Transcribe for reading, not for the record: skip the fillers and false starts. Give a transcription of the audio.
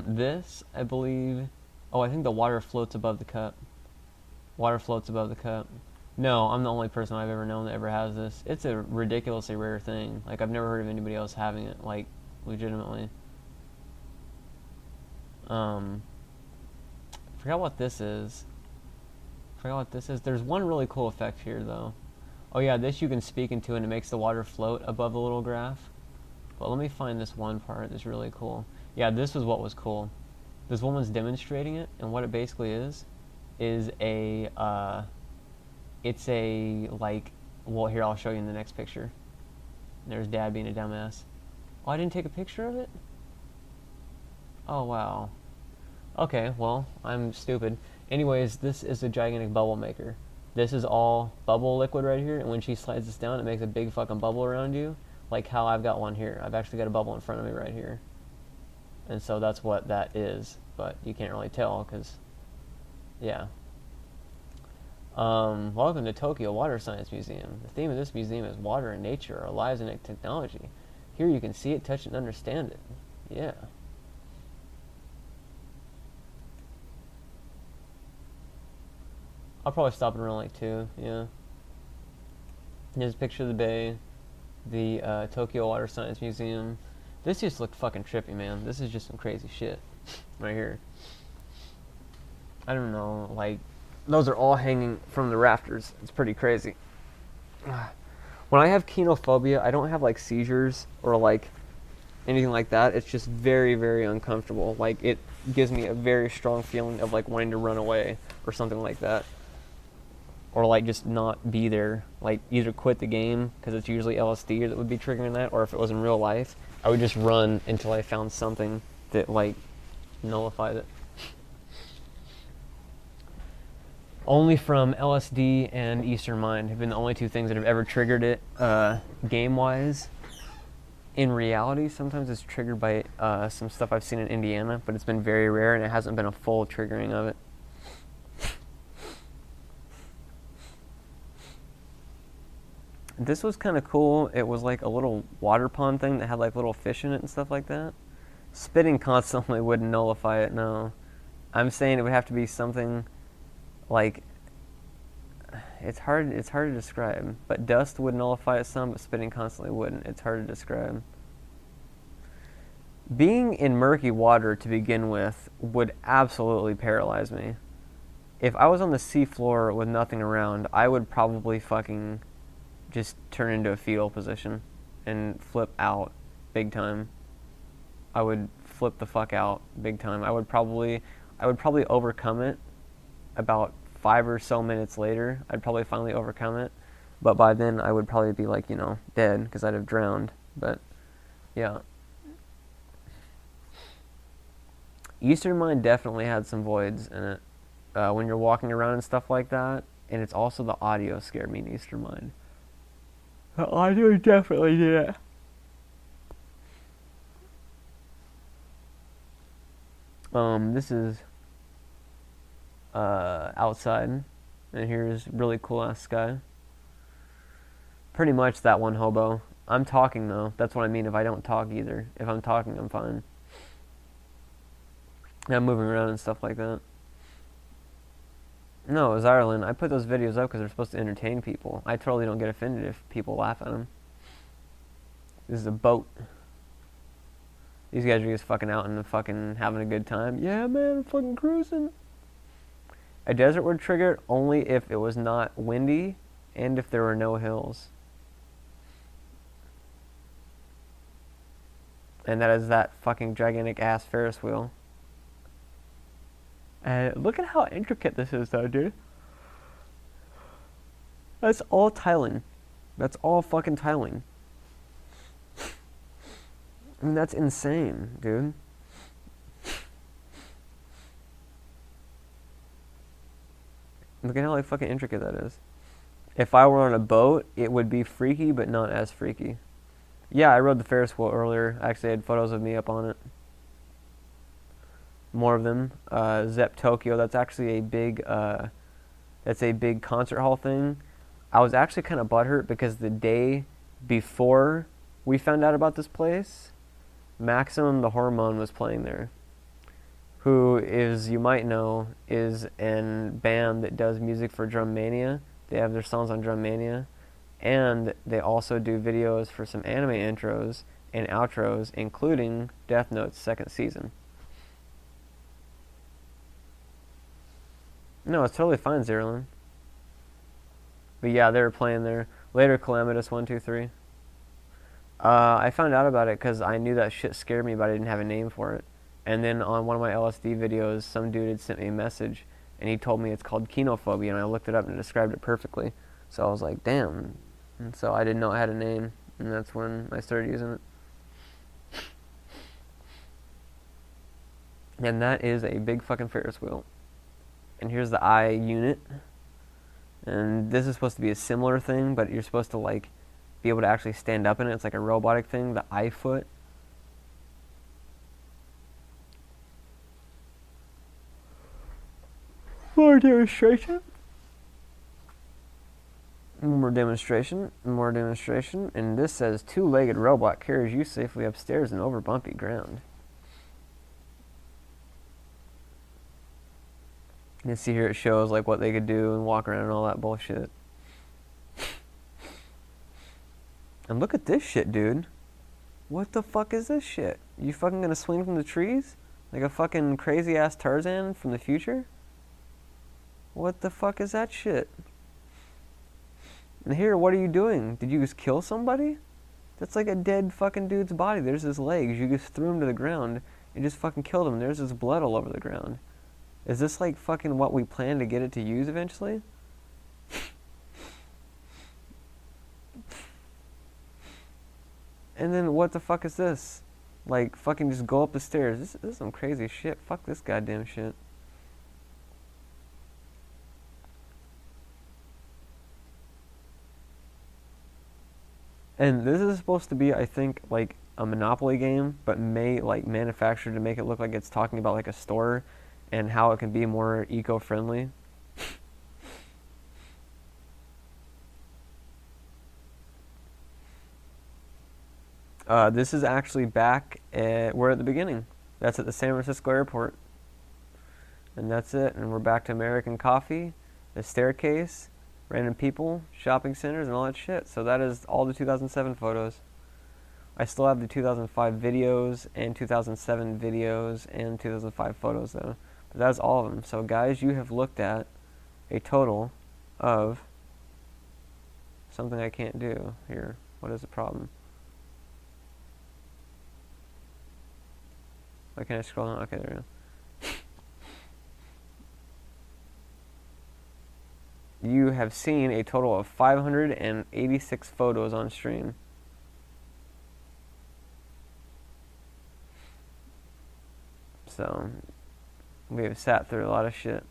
This, I believe... Oh, I think the water floats above the cup. Water floats above the cup. No, I'm the only person I've ever known that ever has this. It's a ridiculously rare thing. Like, I've never heard of anybody else having it, like, legitimately. Forgot what this is. There's one really cool effect here, though. Oh yeah, this you can speak into and it makes the water float above the little graph. But let me find this one part that's really cool. Yeah, this was what was cool. This woman's demonstrating it, and what it basically is a, it's a, like, well, here, I'll show you in the next picture. There's Dad being a dumbass. Oh, I didn't take a picture of it? Oh, wow. Okay, well, I'm stupid. Anyways, this is a gigantic bubble maker. This is all bubble liquid right here, and when she slides this down, it makes a big fucking bubble around you, like how I've got one here. I've actually got a bubble in front of me right here. And so that's what that is, but you can't really tell, because, yeah. Welcome to Tokyo Water Science Museum. The theme of this museum is water and nature, our lives and technology. Here you can see it, touch it, and understand it. Yeah. I'll probably stop at around like 2, yeah. Here's a picture of the bay, the Tokyo Water Science Museum. This just looked fucking trippy, man. This is just some crazy shit right here. I don't know, like, those are all hanging from the rafters. It's pretty crazy. When I have kenophobia, I don't have like seizures or like anything like that. It's just very, very uncomfortable. Like, it gives me a very strong feeling of like wanting to run away or something like that. Or like just not be there. Like, either quit the game, because it's usually LSD that would be triggering that, or if it was in real life, I would just run until I found something that like nullified it. Only from LSD and Eastern Mind have been the only two things that have ever triggered it, game-wise. In reality, sometimes it's triggered by some stuff I've seen in Indiana, but it's been very rare, and it hasn't been a full triggering of it. This was kind of cool. It was like a little water pond thing that had like little fish in it and stuff like that. Spitting constantly wouldn't nullify it, no. I'm saying it would have to be something like, it's hard to describe. But dust would nullify it some, but spitting constantly wouldn't. It's hard to describe. Being in murky water to begin with would absolutely paralyze me. If I was on the seafloor with nothing around, I would probably fucking just turn into a fetal position and flip out big time. I would flip the fuck out big time. I would probably overcome it about 5 or so minutes later. I'd probably finally overcome it, but by then I would probably be like, you know, dead, because I'd have drowned. But yeah, Eastern Mind definitely had some voids in it when you're walking around and stuff like that. And it's also the audio scared me in Eastern Mind. The audio definitely did it. This is outside, and here's really cool ass sky. Pretty much that one hobo. I'm talking though. That's what I mean if I don't talk either. If I'm talking, I'm fine. And I'm moving around and stuff like that. No, it was Ireland. I put those videos up because they're supposed to entertain people. I totally don't get offended if people laugh at them. This is a boat. These guys are just fucking out and fucking having a good time. Yeah, man, I'm fucking cruising. A desert would trigger it only if it was not windy and if there were no hills. And that is that fucking gigantic ass Ferris wheel. Look at how intricate this is though, dude. That's all tiling. That's all fucking tiling. I mean, that's insane, dude. Look at how like fucking intricate that is. If I were on a boat, it would be freaky, but not as freaky. Yeah, I rode the Ferris wheel earlier. I actually had photos of me up on it. More of them. Zep Tokyo, that's actually a big concert hall thing. I was actually kind of butthurt because the day before we found out about this place, Maximum the Hormone was playing there. who is, you might know, is a band that does music for Drum Mania. They have their songs on Drum Mania. And they also do videos for some anime intros and outros, including Death Note's second season. No, it's totally fine, Zerlin. But yeah, they were playing there. Later, Calamitous123. I found out about it because I knew that shit scared me, but I didn't have a name for it. And then on one of my LSD videos, some dude had sent me a message, and he told me it's called Kenophobia, and I looked it up and it described it perfectly. So I was like, damn. And so I didn't know it had a name, and that's when I started using it. And that is a big fucking Ferris wheel. And here's the eye unit. And this is supposed to be a similar thing, but you're supposed to like be able to actually stand up in it. It's like a robotic thing, the eye foot. More demonstration. More demonstration. More demonstration. And this says, two-legged robot carries you safely upstairs and over bumpy ground. You see here it shows like what they could do and walk around and all that bullshit. And look at this shit, dude. What the fuck is this shit? You fucking gonna swing from the trees? Like a fucking crazy ass Tarzan from the future? What the fuck is that shit? And here, what are you doing? Did you just kill somebody? That's like a dead fucking dude's body. There's his legs. You just threw him to the ground and just fucking killed him. There's his blood all over the ground. Is this like fucking what we plan to get it to use eventually? And then what the fuck is this? Like fucking just go up the stairs. This is some crazy shit. Fuck this goddamn shit. And this is supposed to be, I think, like a Monopoly game, but like manufactured to make it look like it's talking about like a store and how it can be more eco-friendly. This is actually back at, we're at the beginning. That's at the San Francisco airport. And that's it. And we're back to American coffee, the staircase, random people, shopping centers, and all that shit. So that is all the 2007 photos. I still have the 2005 videos and 2007 videos and 2005 photos though. But that's all of them. So guys, you have looked at a total of something I can't do here. What is the problem? Why can't I scroll down? Okay, there we go. You have seen a total of 586 photos on stream. So, we have sat through a lot of shit.